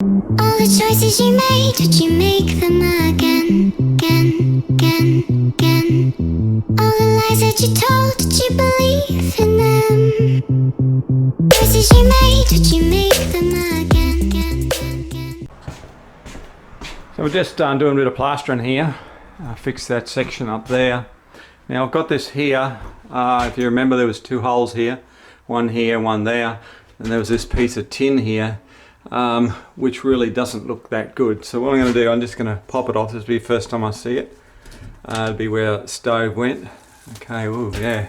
All the choices you made, would you make them again, again, again, again? All the lies that you told, did you believe in them? Choices you made, would you make them again, again, again, again? So we're just doing a bit of plastering here. Fix that section up there. Now I've got this here. If you remember, there was two holes here, one here, one there, and there was this piece of tin here. Which really doesn't look that good. So what I'm going to do, I'm just going to pop it off. This will be the first time I see it. It'll be where the stove went. Okay, ooh, yeah.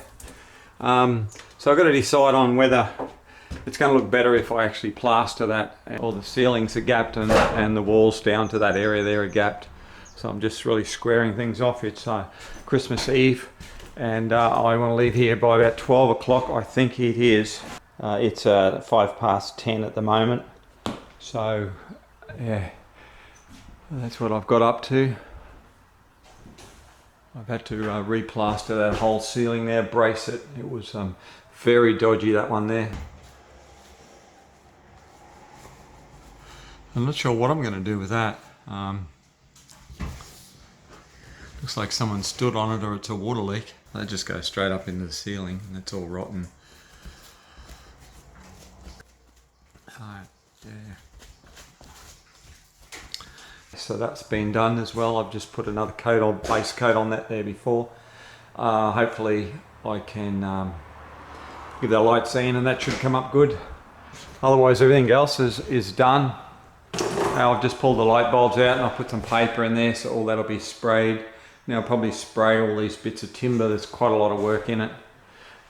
So I've got to decide on whether it's going to look better if I actually plaster that. All the ceilings are gapped and the walls down to that area there are gapped. So I'm just really squaring things off. It's Christmas Eve and I want to leave here by about 12 o'clock, I think it is. It's 10:05 at the moment. So, yeah, that's what I've got up to. I've had to replaster that whole ceiling there, brace it. It was very dodgy, that one there. I'm not sure what I'm going to do with that. Looks like someone stood on it or it's a water leak. They just go straight up into the ceiling and it's all rotten. Yeah. So that's been done as well. I've just put another coat on, base coat on that there before. Hopefully I can give that light sand and that should come up good. Otherwise everything else is done. Now I've just pulled the light bulbs out and I'll put some paper in there so all that'll be sprayed. Now I'll probably spray all these bits of timber. There's quite a lot of work in it.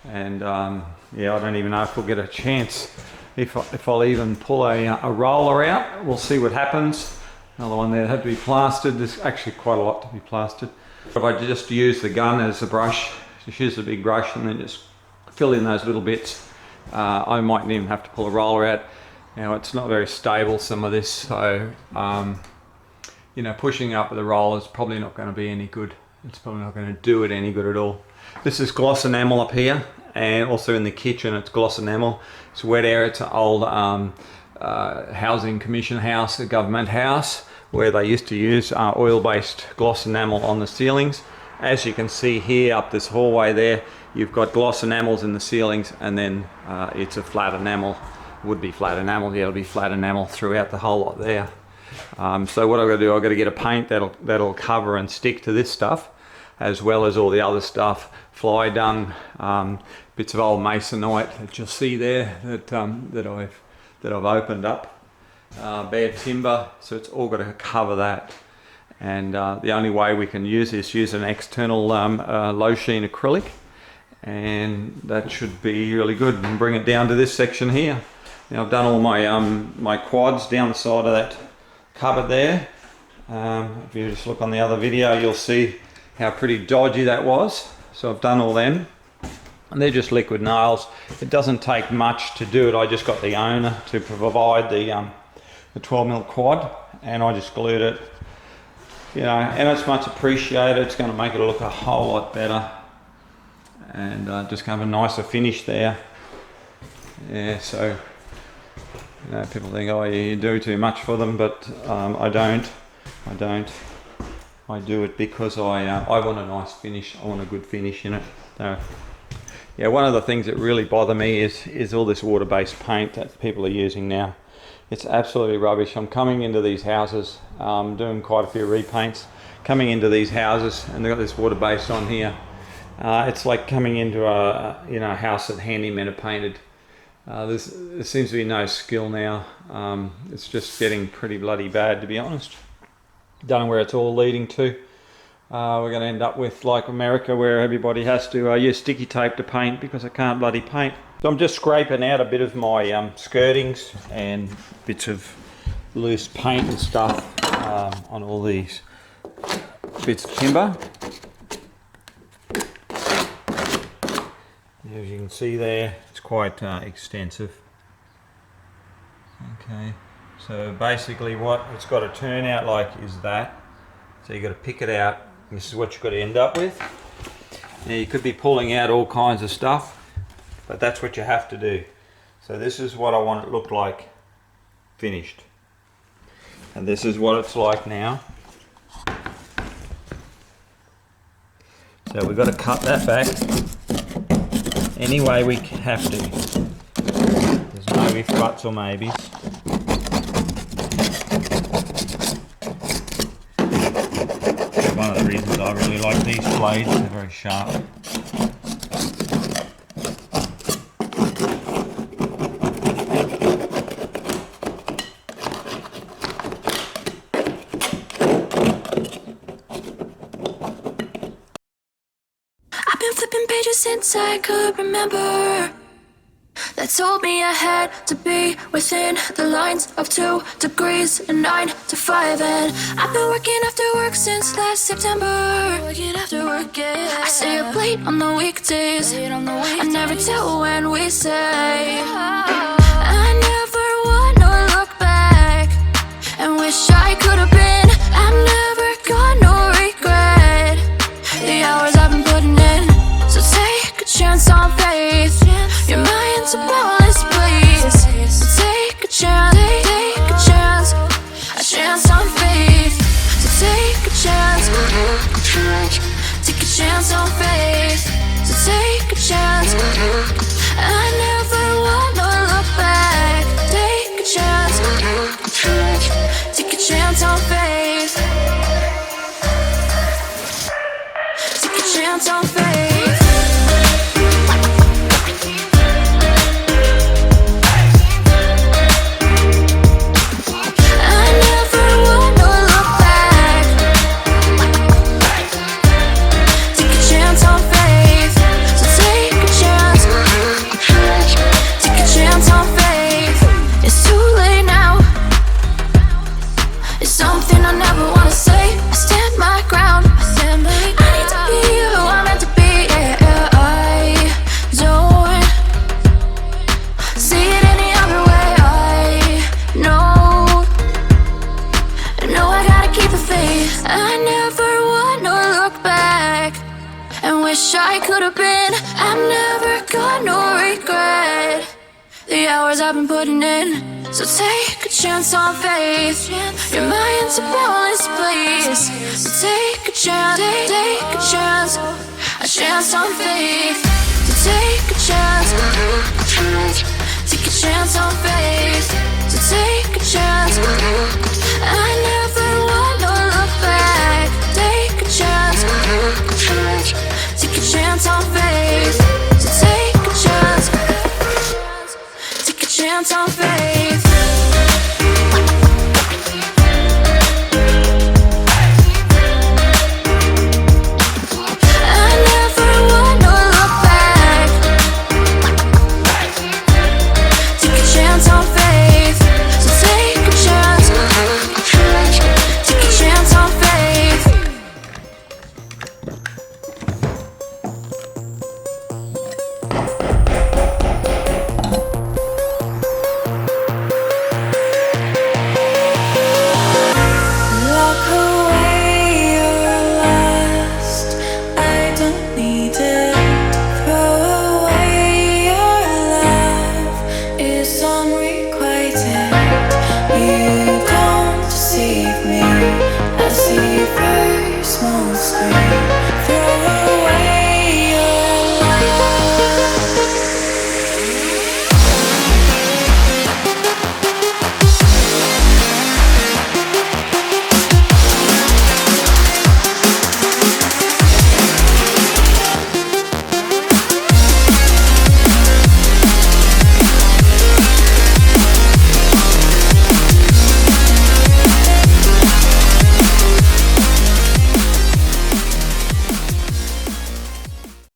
And yeah, I don't even know if we'll get a chance. If I'll even pull a roller out, we'll see what happens. Another one there had to be plastered. There's actually quite a lot to be plastered. If I just use the gun as a brush, just use the big brush and then just fill in those little bits. I mightn't even have to pull a roller out. Now it's not very stable, some of this, so you know, pushing up with the roller is probably not going to be any good. It's probably not going to do it any good at all. This is gloss enamel up here, and also in the kitchen it's gloss enamel. It's wet air. It's an old housing commission house, a government house, where they used to use oil-based gloss enamel on the ceilings. As you can see here up this hallway there, you've got gloss enamels in the ceilings, and then it's a flat enamel. Would be flat enamel. Yeah, it'll be flat enamel throughout the whole lot there. So what I've got to do, I've got to get a paint that'll cover and stick to this stuff, as well as all the other stuff, fly dung, bits of old masonite that you'll see there that I've opened up, bare timber. So it's all got to cover that. And the only way we can use this, use an external low sheen acrylic, and that should be really good. And bring it down to this section here. Now I've done all my my quads down the side of that cupboard there. If you just look on the other video, you'll see how pretty dodgy that was. So I've done all them, and they're just liquid nails. It doesn't take much to do it. I just got the owner to provide the 12mm quad, and I just glued it. You know, and it's much appreciated. It's going to make it look a whole lot better, and just have a nicer finish there. Yeah, so you know, people think, oh, you do too much for them, but I don't. I do it because I want a nice finish. I want a good finish in it. So, yeah, one of the things that really bother me is all this water-based paint that people are using now. It's absolutely rubbish. I'm coming into these houses, doing quite a few repaints, coming into these houses, and they've got this water-based on here. It's like coming into a house that handymen have painted. There seems to be no skill now. It's just getting pretty bloody bad, to be honest. Don't know where it's all leading to. We're going to end up with like America, where everybody has to use sticky tape to paint because they can't bloody paint. So I'm just scraping out a bit of my skirtings and bits of loose paint and stuff on all these bits of timber. As you can see there, it's quite extensive. Okay, so basically what it's got to turn out like is that. So you've got to pick it out. This is what you've got to end up with. Now you could be pulling out all kinds of stuff, but that's what you have to do. So this is what I want it to look like finished. And this is what it's like now. So we've got to cut that back any way we have to. There's no ifs, buts or maybes. One of the reasons I really like these blades, they're very sharp. I've been flipping pages since I could remember. That told me I had to be within the lines of 2 degrees and 9 to 5. And I've been working after work since last September. Working after work, yeah. I stay up late on the weekdays. I never tell when we say. I never wanna look back and wish I could have been. I've never got no regret. The hours I've been putting in. So take a chance on faith. Your mind's a boundless place. So take a chance, take a chance. A chance on faith. So take a chance, take a chance on faith. So take a chance. I never wanna look back. Take a chance, take a chance on faith. Take a chance on faith. I never wanna look back. Take a chance on faith. So take a chance. Take a chance on faith. It's too late now. It's something I never wanna say. I stand my ground. I need to be who I'm meant to be. Yeah, I don't see it any other way. I know I gotta keep the faith. I never wanna look back and wish I could have been. I've never got no regret. The hours I've been putting in. So take a chance on faith. Your mind's a boundless place. So take a chance, take a chance on faith. So take a chance, take a chance on faith. So take a chance.